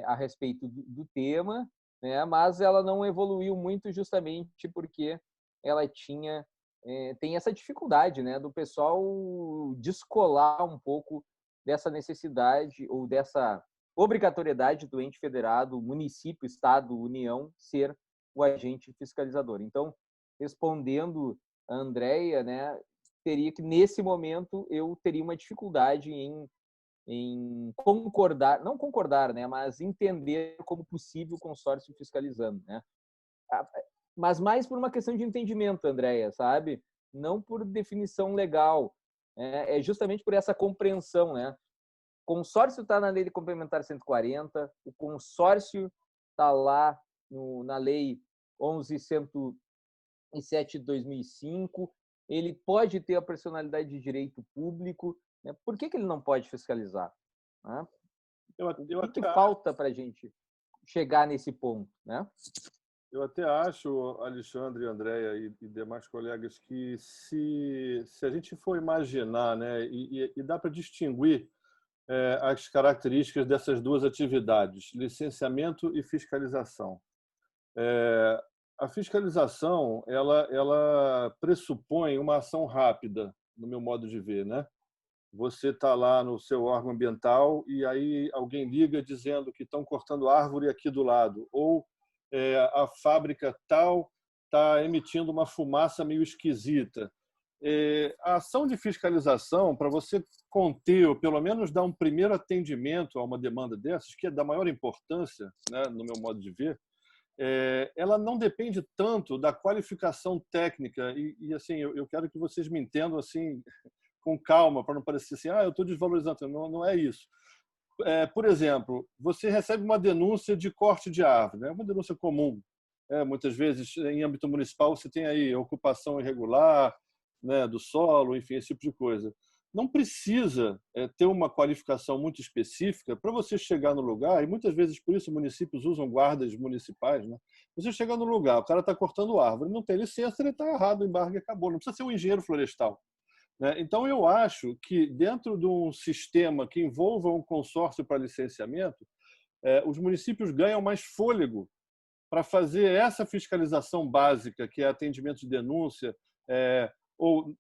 S1: a respeito do tema, né? Mas ela não evoluiu muito justamente porque ela tem essa dificuldade, né, do pessoal descolar um pouco dessa necessidade ou dessa obrigatoriedade do ente federado, município, estado, União, ser o agente fiscalizador. Então, respondendo a Andrea, né, teria que, nesse momento, eu teria uma dificuldade em concordar, não concordar, né, mas entender como possível o consórcio fiscalizando, né? Mas mais por uma questão de entendimento, Andréia, sabe? Não por definição legal. É justamente por essa compreensão, né? O consórcio está na Lei Complementar 140, o consórcio está lá na Lei 11.107 de 2005, ele pode ter a personalidade de direito público, né? Por que ele não pode fiscalizar? Né? O que falta para a gente chegar nesse ponto, né?
S2: Eu até acho, Alexandre, Andréia e demais colegas, que se a gente for imaginar, né, e dá para distinguir as características dessas duas atividades, licenciamento e fiscalização. A fiscalização ela pressupõe uma ação rápida, no meu modo de ver, né? Você está lá no seu órgão ambiental e aí alguém liga dizendo que estão cortando árvore aqui do lado, ou a fábrica tal está emitindo uma fumaça meio esquisita. A ação de fiscalização, para você conter ou pelo menos dar um primeiro atendimento a uma demanda dessas, que é da maior importância, né, no meu modo de ver, ela não depende tanto da qualificação técnica e assim, eu quero que vocês me entendam assim com calma, para não parecer assim, eu estou desvalorizando. Não é isso. Por exemplo, você recebe uma denúncia de corte de árvore, né? Uma denúncia comum. muitas vezes, em âmbito municipal, você tem aí ocupação irregular, né, do solo, enfim, esse tipo de coisa. Não precisa ter uma qualificação muito específica para você chegar no lugar, e muitas vezes por isso municípios usam guardas municipais, né? Você chega no lugar, o cara está cortando árvore, não tem licença, ele está errado, o embargue acabou. Não precisa ser um engenheiro florestal, né? Então, eu acho que dentro de um sistema que envolva um consórcio para licenciamento, os municípios ganham mais fôlego para fazer essa fiscalização básica, que é atendimento de denúncia, ou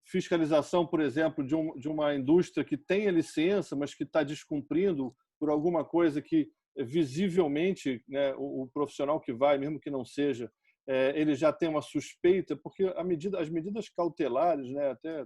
S2: fiscalização, por exemplo, de uma indústria que tenha licença, mas que está descumprindo por alguma coisa que visivelmente, né, o profissional que vai, mesmo que não seja, ele já tem uma suspeita, porque as medidas cautelares, né, até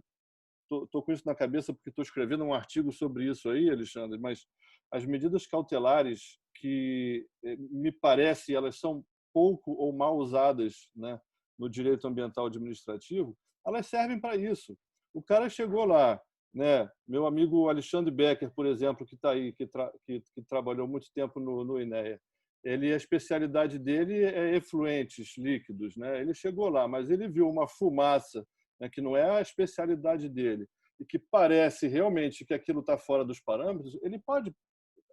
S2: estou com isso na cabeça porque estou escrevendo um artigo sobre isso aí, Alexandre, mas as medidas cautelares que me parece elas são pouco ou mal usadas, né, no direito ambiental administrativo, elas servem para isso. O cara chegou lá, né, meu amigo Alexandre Becker, por exemplo, que está aí, que trabalhou muito tempo no INEA, a especialidade dele é efluentes líquidos, né? Ele chegou lá, mas ele viu uma fumaça, né, que não é a especialidade dele, e que parece realmente que aquilo está fora dos parâmetros, ele pode,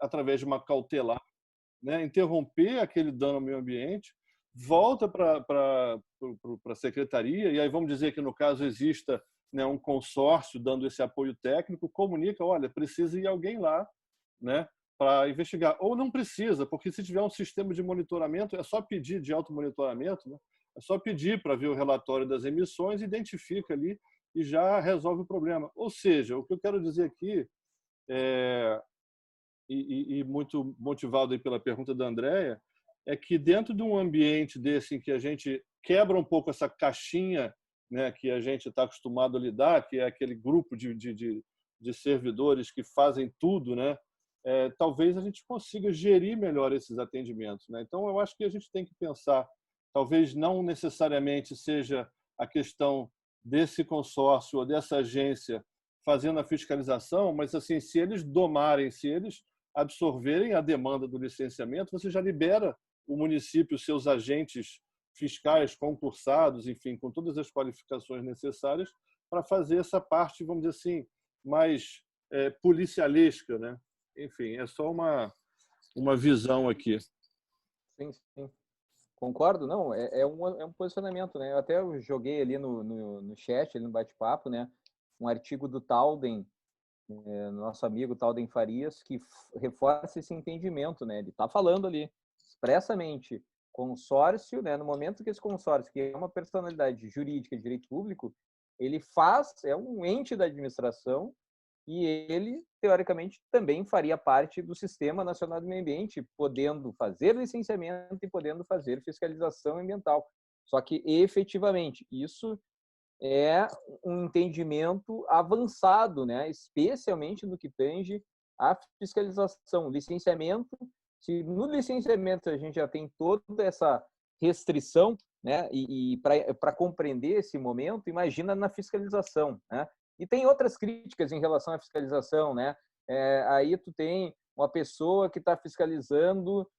S2: através de uma cautelar, né, interromper aquele dano ao meio ambiente, volta para a secretaria, e aí vamos dizer que, no caso, exista, né, um consórcio dando esse apoio técnico, comunica, olha, precisa ir alguém lá, né, para investigar. Ou não precisa, porque se tiver um sistema de monitoramento, é só pedir de automonitoramento, né? É só pedir para ver o relatório das emissões, identifica ali e já resolve o problema. Ou seja, o que eu quero dizer aqui, e muito motivado aí pela pergunta da Andréia, é que dentro de um ambiente desse em que a gente quebra um pouco essa caixinha, né, que a gente está acostumado a lidar, que é aquele grupo de servidores que fazem tudo, né, talvez a gente consiga gerir melhor esses atendimentos, né? Então, eu acho que a gente tem que pensar, talvez não necessariamente seja a questão desse consórcio ou dessa agência fazendo a fiscalização, mas assim, se eles domarem, se eles absorverem a demanda do licenciamento, você já libera o município, seus agentes fiscais concursados, enfim, com todas as qualificações necessárias para fazer essa parte, vamos dizer assim, mais policialesca, né? Enfim, é só uma visão aqui.
S1: Sim, sim. Concordo, não, é um posicionamento, né? Eu até joguei ali no chat, ali no bate-papo, né? Um artigo do Talden, nosso amigo Talden Farias, que reforça esse entendimento, né? Ele está falando ali expressamente consórcio, né? No momento que esse consórcio, que é uma personalidade jurídica de direito público, ele é um ente da administração e ele, teoricamente, também faria parte do Sistema Nacional do Meio Ambiente, podendo fazer licenciamento e podendo fazer fiscalização ambiental. Só que, efetivamente, isso é um entendimento avançado, né? Especialmente no que tange à fiscalização, licenciamento. Se no licenciamento a gente já tem toda essa restrição, né? E para compreender esse momento, imagina na fiscalização, né? E tem outras críticas em relação à fiscalização, né? Aí tu tem uma pessoa que está fiscalizando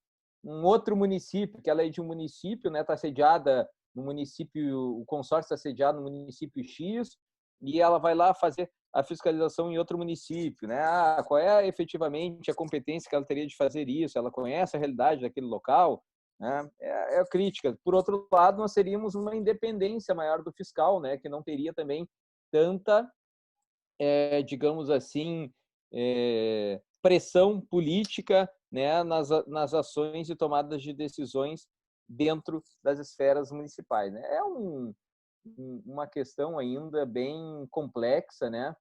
S1: um outro município, que ela é de um município, né? Está sediada no município, o consórcio está sediado no município X, e ela vai lá fazer a fiscalização em outro município, né? Qual é efetivamente a competência que ela teria de fazer isso? Ela conhece a realidade daquele local? Né? É a crítica. Por outro lado, nós teríamos uma independência maior do fiscal, né? Que não teria também tanta, digamos assim, pressão política, né? nas ações e tomadas de decisões dentro das esferas municipais, né? É uma questão ainda bem complexa, né?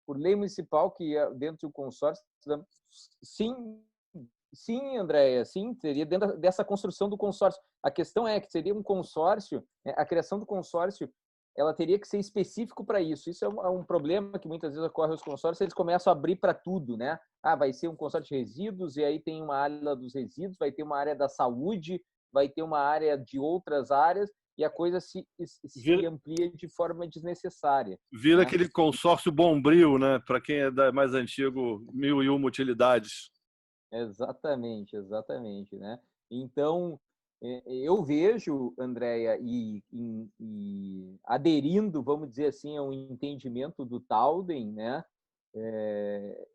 S1: Por lei municipal, que dentro do consórcio, sim, Andréia, sim, seria dentro dessa construção do consórcio. A questão é que seria um consórcio, né? A criação do consórcio, ela teria que ser específico para isso. Isso é um problema que muitas vezes ocorre aos consórcios, eles começam a abrir para tudo, né? Vai ser um consórcio de resíduos, e aí tem uma área dos resíduos, vai ter uma área da saúde, vai ter uma área de outras áreas, e a coisa se amplia de forma desnecessária.
S2: Vira,
S1: né?
S2: aquele consórcio Bombril, né? Para quem é mais antigo, 1001 utilidades.
S1: Exatamente, né? Então, Eu vejo, Andréia, e aderindo, vamos dizer assim, ao entendimento do Tauden, né?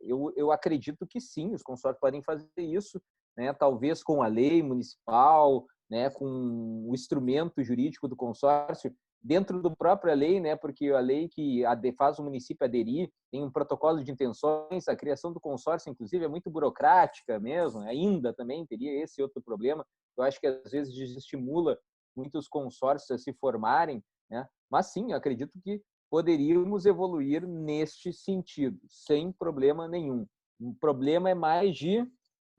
S1: Eu acredito que sim, os consórcios podem fazer isso, né? Talvez com a lei municipal, né? Com o instrumento jurídico do consórcio, dentro da própria lei, né? Porque a lei que faz o município aderir tem um protocolo de intenções, a criação do consórcio, inclusive, é muito burocrática mesmo, ainda também teria esse outro problema. Eu acho que às vezes desestimula muitos consórcios a se formarem, né? Mas sim, acredito que poderíamos evoluir neste sentido, sem problema nenhum. O problema é mais de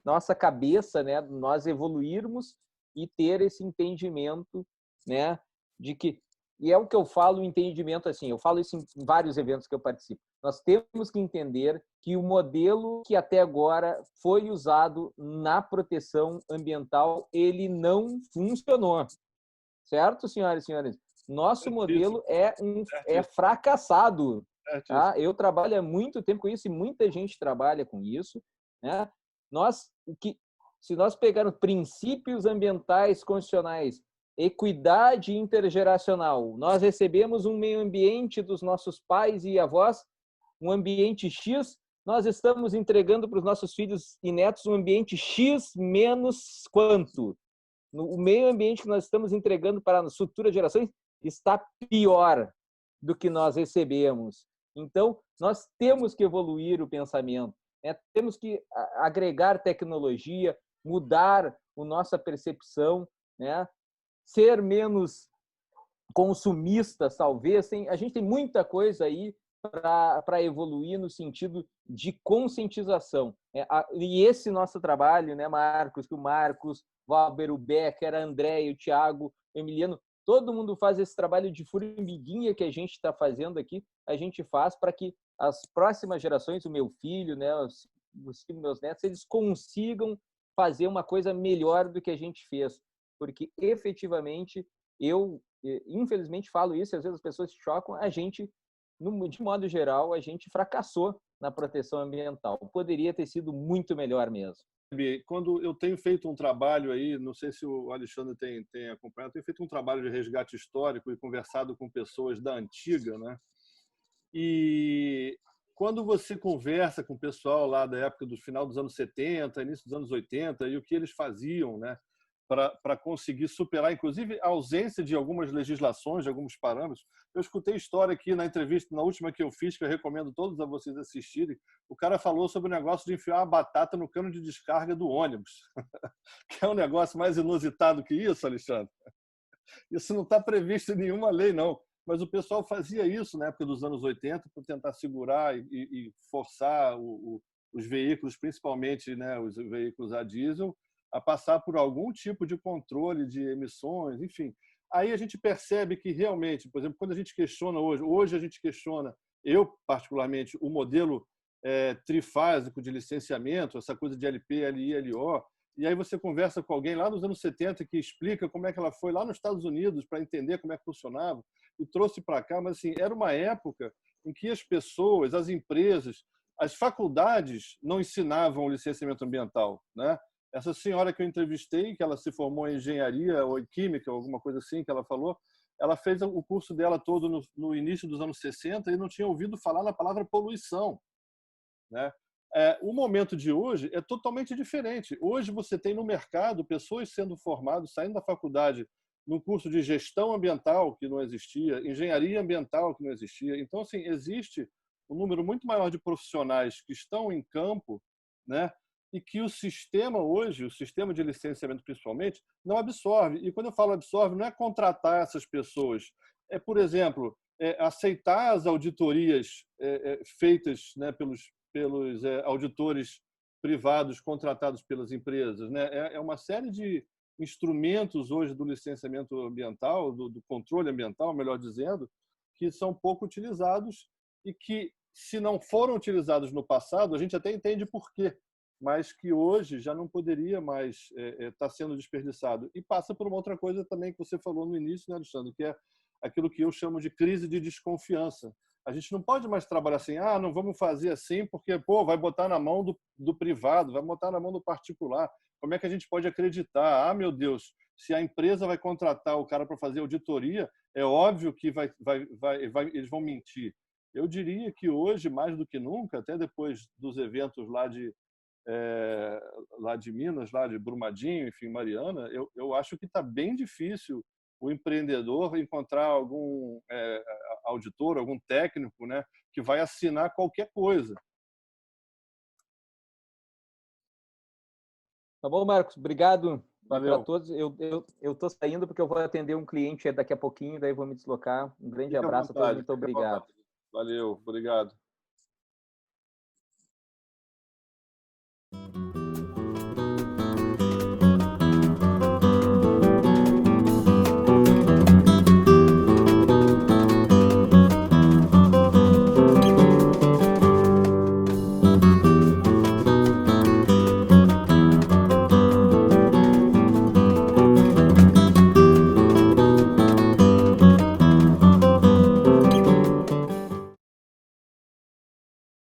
S1: nossa cabeça, né? Nós evoluirmos e ter esse entendimento, né? De que, e é o que eu falo, o entendimento assim, eu falo isso em vários eventos que eu participo. Nós temos que entender que o modelo que até agora foi usado na proteção ambiental, ele não funcionou. Certo, senhoras e senhores? Nosso modelo é fracassado. Tá? Eu trabalho há muito tempo com isso e muita gente trabalha com isso. Né? Se nós pegarmos princípios ambientais constitucionais, equidade intergeracional, nós recebemos um meio ambiente dos nossos pais e avós, um ambiente X, nós estamos entregando para os nossos filhos e netos um ambiente X menos quanto? O meio ambiente que nós estamos entregando para as futuras gerações está pior do que nós recebemos. Então, nós temos que evoluir o pensamento, né? Temos que agregar tecnologia, mudar a nossa percepção, né? Ser menos consumistas, talvez. A gente tem muita coisa aí para evoluir no sentido de conscientização. E esse nosso trabalho, né, Marcos, que o Marcos, Valber, o Becker, a André, o Thiago, o Emiliano, todo mundo faz esse trabalho de formiguinha que a gente está fazendo aqui, a gente faz para que as próximas gerações, o meu filho, né, os meus netos, eles consigam fazer uma coisa melhor do que a gente fez. Porque, efetivamente, eu, infelizmente, falo isso, e às vezes as pessoas se chocam, a gente, de modo geral, a gente fracassou na proteção ambiental. Poderia ter sido muito melhor mesmo.
S2: Quando eu tenho feito um trabalho aí, não sei se o Alexandre tem acompanhado, eu tenho feito um trabalho de resgate histórico e conversado com pessoas da antiga, né? E quando você conversa com o pessoal lá da época do final dos anos 70, início dos anos 80, e o que eles faziam, né, para conseguir superar, inclusive, a ausência de algumas legislações, de alguns parâmetros. Eu escutei história aqui na entrevista, na última que eu fiz, que eu recomendo todos a vocês assistirem. O cara falou sobre o negócio de enfiar uma batata no cano de descarga do ônibus. Que é um negócio mais inusitado que isso, Alexandre. Isso não está previsto em nenhuma lei, não. Mas o pessoal fazia isso na época dos anos 80 para tentar segurar e forçar os veículos, principalmente, né, os veículos a diesel, a passar por algum tipo de controle de emissões, enfim. Aí a gente percebe que realmente, por exemplo, quando a gente questiona hoje a gente questiona, eu particularmente, o modelo trifásico de licenciamento, essa coisa de LP, LI, LO, e aí você conversa com alguém lá nos anos 70 que explica como é que ela foi lá nos Estados Unidos para entender como é que funcionava e trouxe para cá, mas assim, era uma época em que as pessoas, as empresas, as faculdades não ensinavam o licenciamento ambiental, né? Essa senhora que eu entrevistei, que ela se formou em engenharia ou em química, alguma coisa assim que ela falou, ela fez o curso dela todo no início dos anos 60 e não tinha ouvido falar na palavra poluição, né? O momento de hoje é totalmente diferente. Hoje você tem no mercado pessoas sendo formadas, saindo da faculdade, num curso de gestão ambiental, que não existia, engenharia ambiental, que não existia. Então, assim, existe um número muito maior de profissionais que estão em campo, né? E que o sistema hoje, o sistema de licenciamento principalmente, não absorve. E quando eu falo absorve, não é contratar essas pessoas. É, por exemplo, aceitar as auditorias feitas, né, pelos auditores privados contratados pelas empresas, né? É uma série de instrumentos hoje do licenciamento ambiental, do controle ambiental, melhor dizendo, que são pouco utilizados e que, se não foram utilizados no passado, a gente até entende por quê, mas que hoje já não poderia mais estar sendo desperdiçado. E passa por uma outra coisa também que você falou no início, né, Alexandre, que é aquilo que eu chamo de crise de desconfiança. A gente não pode mais trabalhar assim, não vamos fazer assim porque vai botar na mão do privado, vai botar na mão do particular. Como é que a gente pode acreditar? Meu Deus, Se a empresa vai contratar o cara para fazer auditoria, é óbvio que eles vão mentir. Eu diria que hoje, mais do que nunca, até depois dos eventos lá de Minas, lá de Brumadinho, enfim, Mariana, eu acho que está bem difícil o empreendedor encontrar algum auditor, algum técnico, né, que vai assinar qualquer coisa.
S1: Tá bom, Marcos? Obrigado para
S2: Valeu.
S1: todos. Eu tô saindo porque eu vou atender um cliente daqui a pouquinho, daí vou me deslocar. Um grande
S2: Fique à
S1: abraço a todos,
S2: vontade.
S1: muito
S2: Fique à
S1: obrigado.
S2: vontade. Valeu, obrigado.